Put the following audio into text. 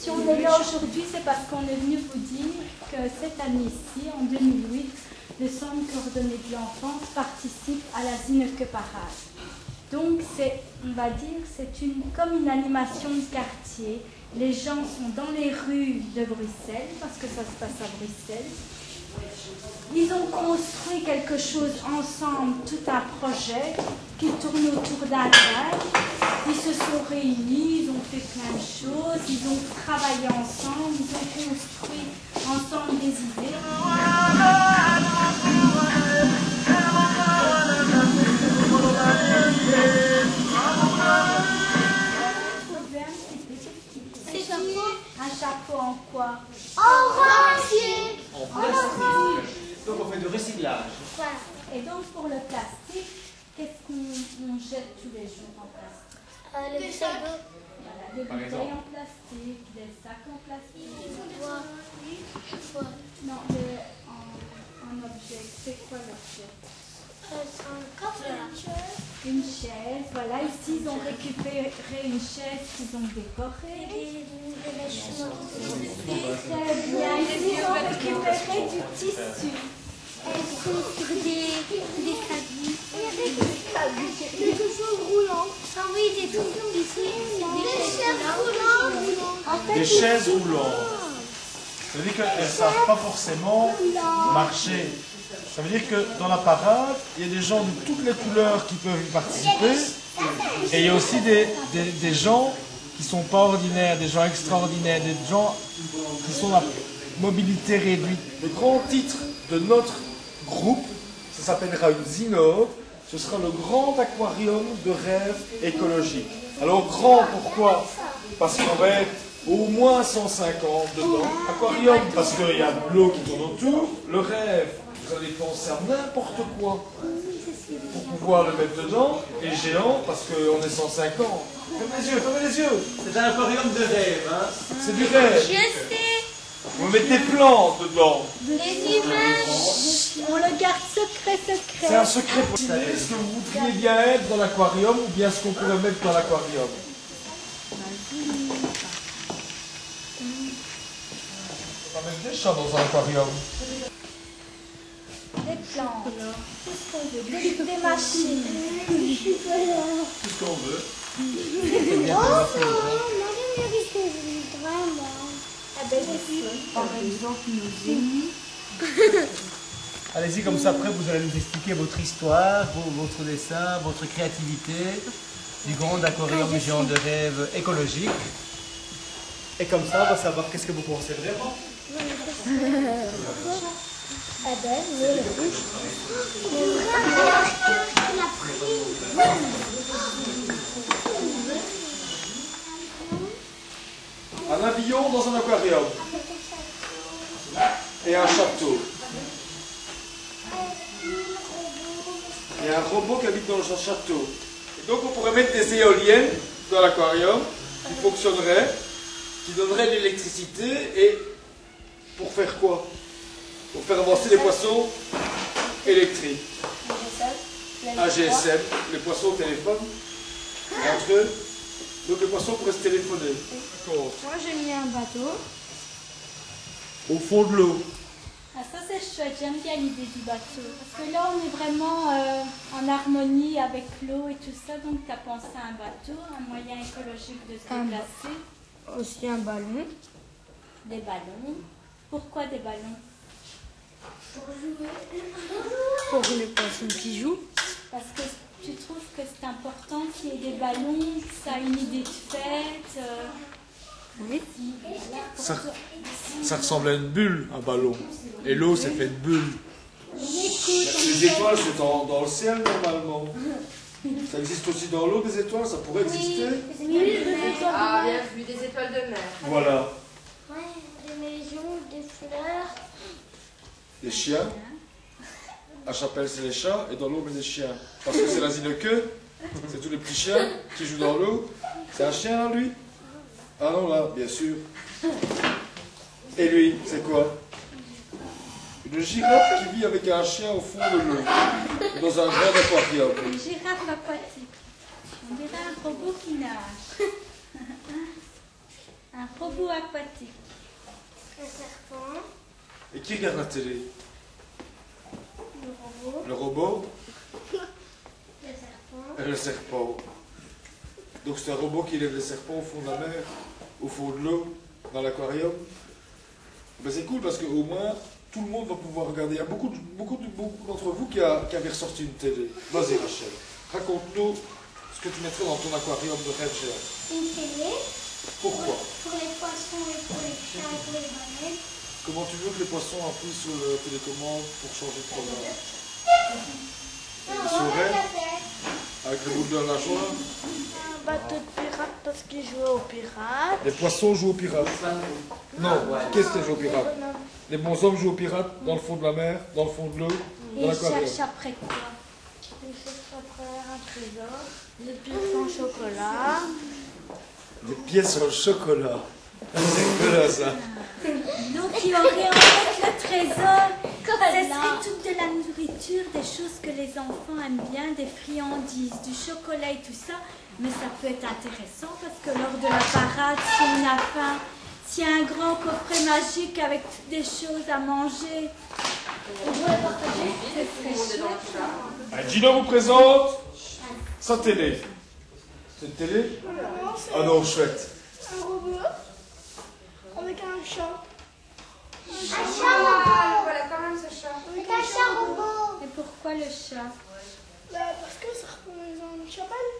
Si on est là aujourd'hui, c'est parce qu'on est venu vous dire que cette année-ci, en 2008, le Centre coordonné de l'enfance participe à la Zineke Parade. Donc, on va dire, c'est comme une animation de quartier. Les gens sont dans les rues de Bruxelles, parce que ça se passe à Bruxelles. Ils ont construit quelque chose ensemble, tout un projet qui tourne autour d'un rêve. Ils se sont réunis, ils ont fait plein de choses, ils ont travaillé ensemble, ils ont construit ensemble des idées. Un chapeau en quoi? Orange. En plastique. Donc on fait du recyclage. Voilà. Et donc pour le plastique, qu'est-ce qu'on jette tous les jours en plastique? Les sacs. Voilà, des bouteilles en plastique, des sacs en plastique. Non, en objet. C'est quoi l'objet? Une chaise, voilà. Ici, ils ont récupéré une chaise qu'ils ont décorée. Très bien. Ici, ils ont récupéré du tissu. Des cabis. Quelque chose roulant. Ah oui, des trucs ici. Des chaises roulantes. Des chaises roulantes. Ça veut dire qu'elles ne savent pas forcément marcher. Ça veut dire que dans la parade, il y a des gens de toutes les couleurs qui peuvent y participer. Et il y a aussi des gens qui ne sont pas ordinaires, des gens extraordinaires, des gens qui sont à mobilité réduite. Le grand titre de notre groupe, ça s'appellera une Zinove. Ce sera le grand aquarium de rêve écologique. Alors grand, pourquoi? Parce qu'on va être au moins 150 dedans. Aquarium, parce qu'il y a de l'eau qui tourne autour. Le rêve, vous allez penser à n'importe quoi pour pouvoir le mettre dedans. Et géant, parce qu'on est 150. Fermez les yeux. C'est un aquarium de rêve, hein. C'est du rêve. Je sais. On va mettre des plantes dedans. Les images. On le garde secret. C'est un secret. Est-ce que vous voudriez bien être dans l'aquarium ou bien ce qu'on pourrait mettre dans l'aquarium? On va mettre des chats dans un aquarium. Des plantes, tout ce qu'on veut, des machines. Tout ce qu'on veut. Par exemple, nos ennemis. Allez-y, comme ça, après, vous allez nous expliquer votre histoire, votre dessin, votre créativité du grand aquarium géant de rêve écologique. Et comme ça, on va savoir qu'est-ce que vous pensez vraiment. Un avion dans un aquarium. Et un château. Il y a un robot qui habite dans le château. Et donc on pourrait mettre des éoliennes dans l'aquarium qui fonctionneraient, qui donneraient de l'électricité et pour faire quoi? Pour faire avancer les poissons électriques. Un GSM, les poissons au téléphone, entre eux. Donc les poissons pourraient se téléphoner. Moi j'ai mis un bateau. Au fond de l'eau. Ah, ça c'est chouette, j'aime bien l'idée du bateau. Parce que là on est vraiment en harmonie avec l'eau et tout ça. Donc tu as pensé à un bateau, un moyen écologique de se déplacer. Aussi un ballon. Des ballons. Pourquoi des ballons? Pour les poissons qui jouent. Parce que tu trouves que c'est important qu'il y ait des ballons, que ça a une idée de fête. Oui. Ça ressemble à une bulle, un ballon. Et l'eau, c'est fait de bulles. Les étoiles, c'est dans le ciel, normalement. Ça existe aussi dans l'eau, des étoiles, ça pourrait exister. Ah, bien vu, des étoiles de mer. Voilà. Ouais, des maisons, des fleurs. Des chiens. À Chapelle, c'est les chats, et dans l'eau, on met des chiens. Parce que c'est la Zineke, c'est tous les petits chiens qui jouent dans l'eau. C'est un chien, là, lui? Ah non, là, bien sûr. Et lui, c'est quoi? Une girafe qui vit avec un chien au fond de l'eau, dans un grand aquarium. Une girafe aquatique. On dirait un robot qui nage. Un robot aquatique. Un serpent. Et qui regarde la télé? Le robot. Le robot Le serpent. et le serpent. Donc c'est un robot qui lève les serpents au fond de la mer, au fond de l'eau, dans l'aquarium. Ben c'est cool parce qu'au moins tout le monde va pouvoir regarder. Il y a beaucoup d'entre vous qui avaient ressorti une télé. Vas-y Rachel, raconte-nous ce que tu mettrais dans ton aquarium de rêve géant. Une télé. Pourquoi? Pour les poissons et pour les chiens et pour les baleines. Comment tu veux que les poissons appuient sur la télécommande pour changer de programme? Ils sauraient? Avec le bout de la joie? Un bateau de pirate parce qu'ils jouaient aux pirates. Les poissons jouent aux pirates. Non, qu'est-ce que jouent aux pirates? Les bonshommes jouent aux pirates dans le fond de la mer, dans le fond de l'eau, Et dans il l'aquarium. cherche après quoi? Ils cherchent après un trésor. Des pièces en chocolat. Des pièces en chocolat. C'est que là ça. Donc il y aurait en fait le trésor. Ce serait toute de la nourriture, des choses que les enfants aiment bien, des friandises, du chocolat et tout ça. Mais ça peut être intéressant parce que lors de la parade, si on a faim, s'il y a un grand coffret magique avec toutes des choses à manger, on pourrait partager. Ce serait chouette. Gino vous présente sa télé. C'est une télé? Ah non, chouette. Un robot. Avec un chat. Ah, voilà quand même ce chat. Avec un chat robot. Et pourquoi le chat? Parce que ça représente une chapelle.